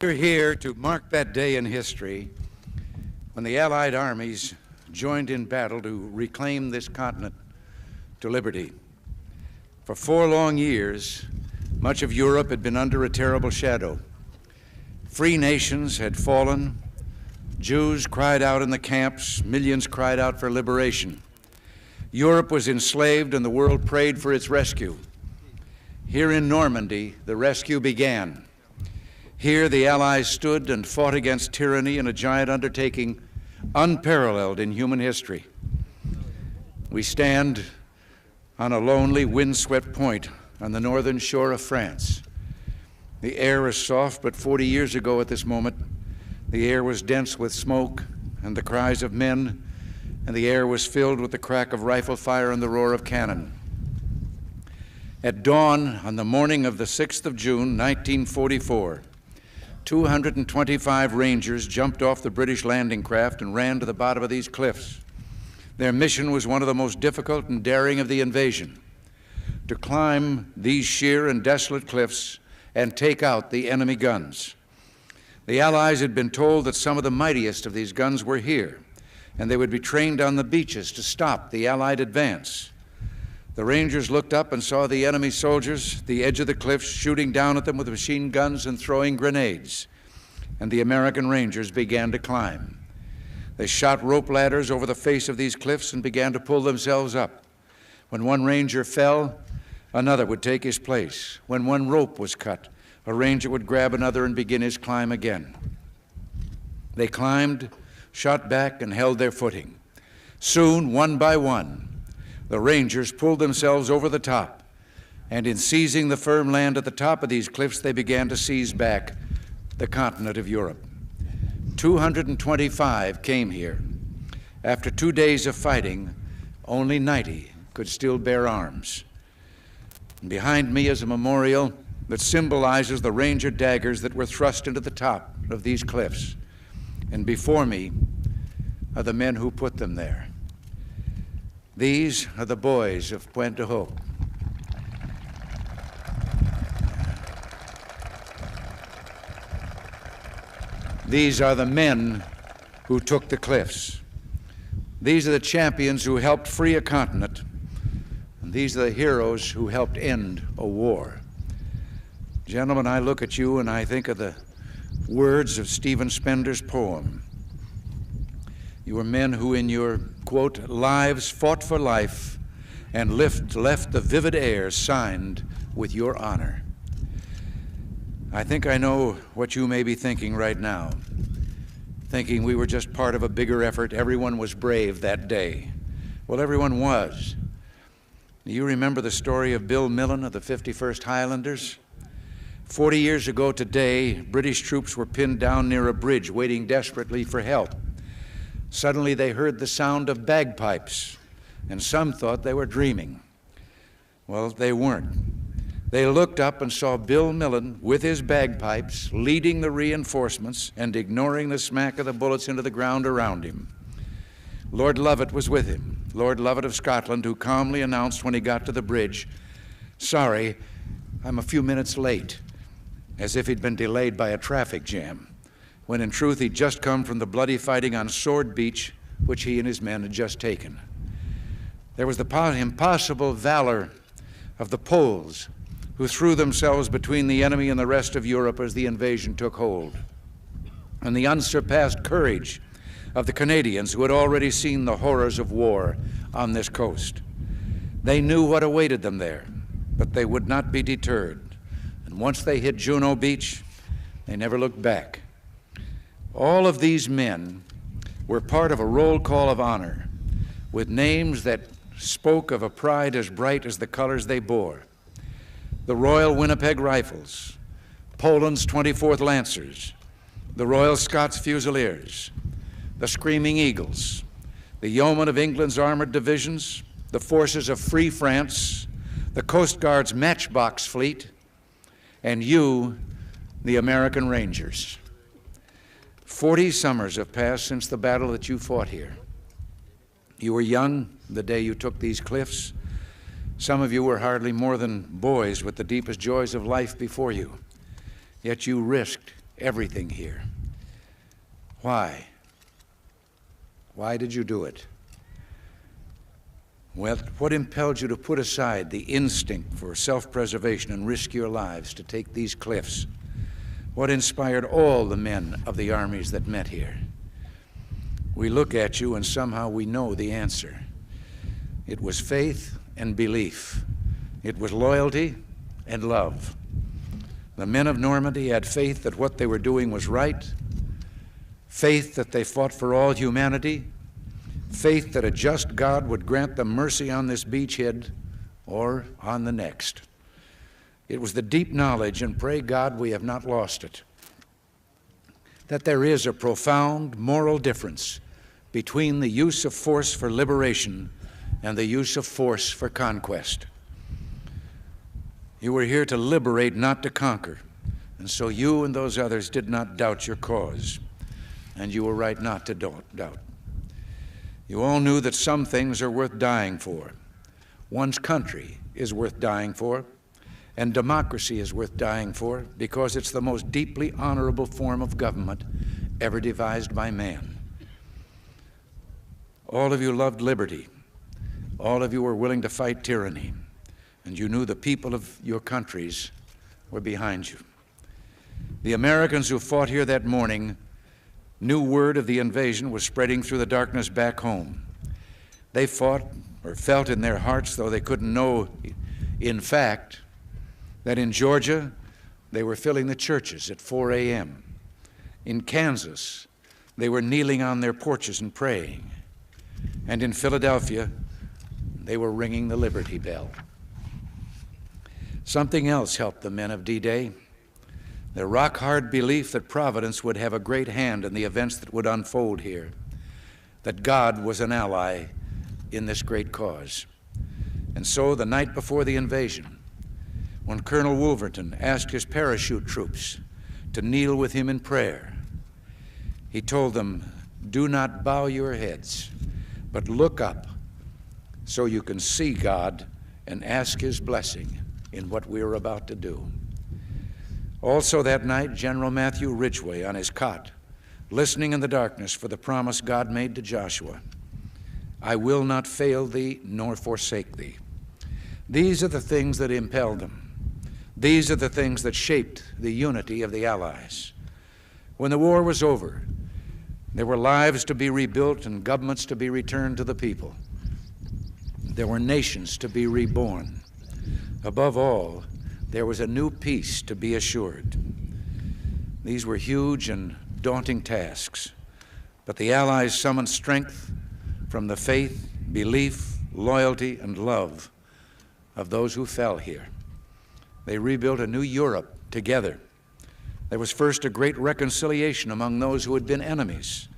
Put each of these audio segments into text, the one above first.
We're here to mark that day in history when the Allied armies joined in battle to reclaim this continent to liberty. For 4 long years, much of Europe had been under a terrible shadow. Free nations had fallen. Jews cried out in the camps. Millions cried out for liberation. Europe was enslaved and the world prayed for its rescue. Here in Normandy, the rescue began. Here, the Allies stood and fought against tyranny in a giant undertaking unparalleled in human history. We stand on a lonely, windswept point on the northern shore of France. The air is soft, but 40 years ago at this moment, the air was dense with smoke and the cries of men, and the air was filled with the crack of rifle fire and the roar of cannon. At dawn on the morning of the 6th of June, 1944, 225 Rangers jumped off the British landing craft and ran to the bottom of these cliffs. Their mission was one of the most difficult and daring of the invasion: to climb these sheer and desolate cliffs and take out the enemy guns. The Allies had been told that some of the mightiest of these guns were here, and they would be trained on the beaches to stop the Allied advance. The Rangers looked up and saw the enemy soldiers at the edge of the cliffs shooting down at them with machine guns and throwing grenades, and the American Rangers began to climb. They shot rope ladders over the face of these cliffs and began to pull themselves up. When one Ranger fell, another would take his place. When one rope was cut, a Ranger would grab another and begin his climb again. They climbed, shot back, and held their footing. Soon, one by one, the Rangers pulled themselves over the top, and in seizing the firm land at the top of these cliffs, they began to seize back the continent of Europe. 225 came here. After 2 days of fighting, only 90 could still bear arms. And behind me is a memorial that symbolizes the Ranger daggers that were thrust into the top of these cliffs. And before me are the men who put them there. These are the boys of Pointe Du Hoc. These are the men who took the cliffs. These are the champions who helped free a continent. And these are the heroes who helped end a war. Gentlemen, I look at you and I think of the words of Stephen Spender's poem. You were men who in your, quote, lives fought for life and left the vivid air signed with your honor. I think I know what you may be thinking right now, thinking we were just part of a bigger effort. Everyone was brave that day. Well, everyone was. Do you remember the story of Bill Millen of the 51st Highlanders? 40 years ago today, British troops were pinned down near a bridge waiting desperately for help. Suddenly they heard the sound of bagpipes, and some thought they were dreaming. Well, they weren't. They looked up and saw Bill Millen with his bagpipes leading the reinforcements and ignoring the smack of the bullets into the ground around him. Lord Lovat was with him, Lord Lovat of Scotland, who calmly announced when he got to the bridge, "Sorry, I'm a few minutes late," as if he'd been delayed by a traffic jam, when in truth he'd just come from the bloody fighting on Sword Beach, which he and his men had just taken. There was the impossible valor of the Poles, who threw themselves between the enemy and the rest of Europe as the invasion took hold, and the unsurpassed courage of the Canadians, who had already seen the horrors of war on this coast. They knew what awaited them there, but they would not be deterred. And once they hit Juno Beach, they never looked back. All of these men were part of a roll call of honor, with names that spoke of a pride as bright as the colors they bore. The Royal Winnipeg Rifles, Poland's 24th Lancers, the Royal Scots Fusiliers, the Screaming Eagles, the Yeomen of England's armored divisions, the forces of Free France, the Coast Guard's Matchbox Fleet, and you, the American Rangers. 40 summers have passed since the battle that you fought here. You were young the day you took these cliffs. Some of you were hardly more than boys with the deepest joys of life before you. Yet you risked everything here. Why? Why did you do it? Well, what impelled you to put aside the instinct for self-preservation and risk your lives to take these cliffs? What inspired all the men of the armies that met here? We look at you and somehow we know the answer. It was faith and belief. It was loyalty and love. The men of Normandy had faith that what they were doing was right, faith that they fought for all humanity, faith that a just God would grant them mercy on this beachhead or on the next. It was the deep knowledge, and pray God we have not lost it, that there is a profound moral difference between the use of force for liberation and the use of force for conquest. You were here to liberate, not to conquer, and so you and those others did not doubt your cause, and you were right not to doubt. You all knew that some things are worth dying for. One's country is worth dying for, and democracy is worth dying for because it's the most deeply honorable form of government ever devised by man. All of you loved liberty. All of you were willing to fight tyranny, and you knew the people of your countries were behind you. The Americans who fought here that morning knew word of the invasion was spreading through the darkness back home. They fought or felt in their hearts, though they couldn't know in fact, that in Georgia they were filling the churches at 4 a.m. In Kansas, they were kneeling on their porches and praying. And in Philadelphia, they were ringing the Liberty Bell. Something else helped the men of D-Day: their rock-hard belief that Providence would have a great hand in the events that would unfold here, that God was an ally in this great cause. And so the night before the invasion, when Colonel Wolverton asked his parachute troops to kneel with him in prayer, he told them, "Do not bow your heads, but look up so you can see God and ask His blessing in what we are about to do." Also that night, General Matthew Ridgway on his cot, listening in the darkness for the promise God made to Joshua, "I will not fail thee nor forsake thee." These are the things that impelled them. These are the things that shaped the unity of the Allies. When the war was over, there were lives to be rebuilt and governments to be returned to the people. There were nations to be reborn. Above all, there was a new peace to be assured. These were huge and daunting tasks, but the Allies summoned strength from the faith, belief, loyalty, and love of those who fell here. They rebuilt a new Europe together. There was first a great reconciliation among those who had been enemies,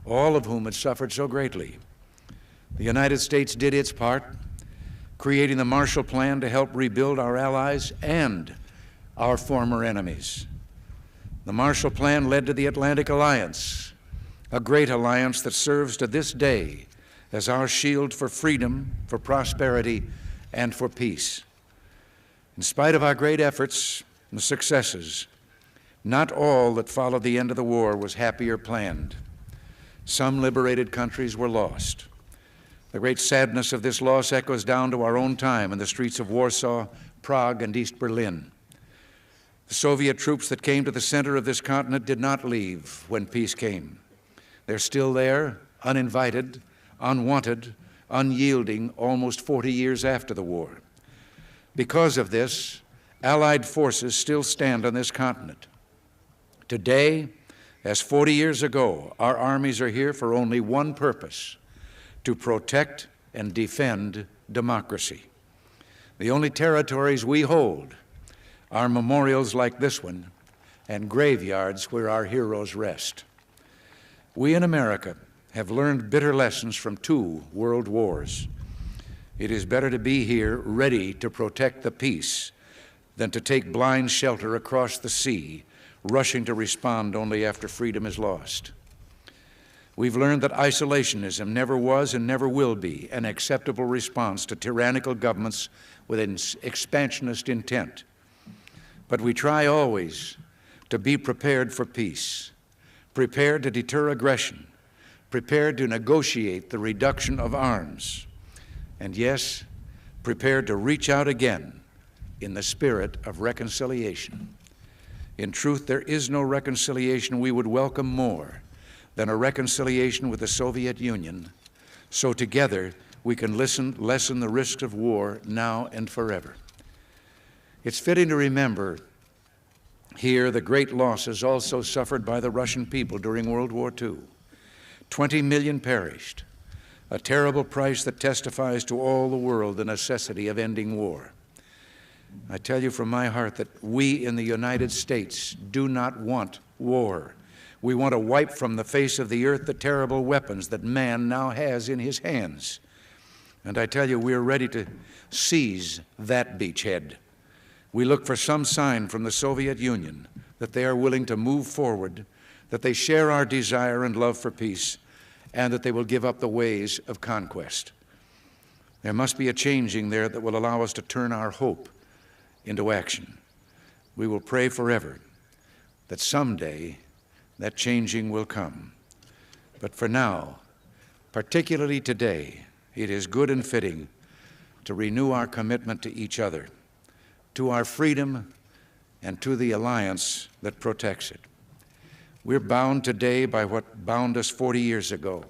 all of whom had suffered so greatly. The United States did its part, creating the Marshall Plan to help rebuild our allies and our former enemies. The Marshall Plan led to the Atlantic Alliance, a great alliance that serves to this day as our shield for freedom, for prosperity, and for peace. In spite of our great efforts and successes, not all that followed the end of the war was happy or planned. Some liberated countries were lost. The great sadness of this loss echoes down to our own time in the streets of Warsaw, Prague, and East Berlin. The Soviet troops that came to the center of this continent did not leave when peace came. They're still there, uninvited, unwanted, unyielding, almost 40 years after the war. Because of this, Allied forces still stand on this continent. Today, as 40 years ago, our armies are here for only one purpose: to protect and defend democracy. The only territories we hold are memorials like this one and graveyards where our heroes rest. We in America have learned bitter lessons from 2 world wars. It is better to be here ready to protect the peace than to take blind shelter across the sea, rushing to respond only after freedom is lost. We've learned that isolationism never was and never will be an acceptable response to tyrannical governments with an expansionist intent. But we try always, to be prepared for peace, prepared to deter aggression, prepared to negotiate the reduction of arms, and yes, prepared to reach out again in the spirit of reconciliation. In truth, there is no reconciliation we would welcome more than a reconciliation with the Soviet Union, so together we can lessen the risks of war now and forever. It's fitting to remember here the great losses also suffered by the Russian people during World War II. 20 million perished, a terrible price that testifies to all the world the necessity of ending war. I tell you from my heart that we in the United States do not want war. We want to wipe from the face of the earth the terrible weapons that man now has in his hands. And I tell you, we are ready to seize that beachhead. We look for some sign from the Soviet Union that they are willing to move forward, that they share our desire and love for peace, and that they will give up the ways of conquest. There must be a changing there that will allow us to turn our hope into action. We will pray forever that someday that changing will come. But for now, particularly today, it is good and fitting to renew our commitment to each other, to our freedom, and to the alliance that protects it. We're bound today by what bound us 40 years ago,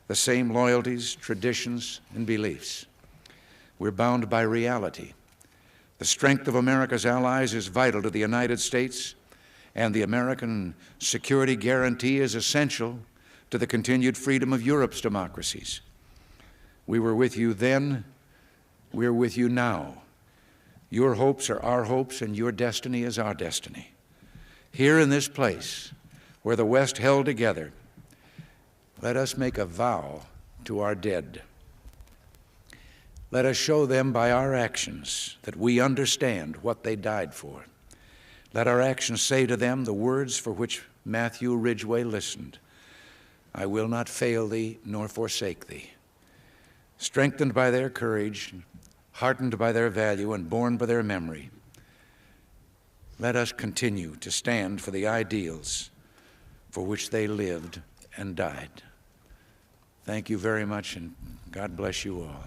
the same loyalties, traditions, and beliefs. We're bound by reality. The strength of America's allies is vital to the United States, and the American security guarantee is essential to the continued freedom of Europe's democracies. We were with you then, we're with you now. Your hopes are our hopes, and your destiny is our destiny. Here in this place, where the West held together, let us make a vow to our dead. Let us show them by our actions that we understand what they died for. Let our actions say to them the words for which Matthew Ridgway listened: I will not fail thee nor forsake thee. Strengthened by their courage, heartened by their value, and borne by their memory, let us continue to stand for the ideals for which they lived and died. Thank you very much, and God bless you all.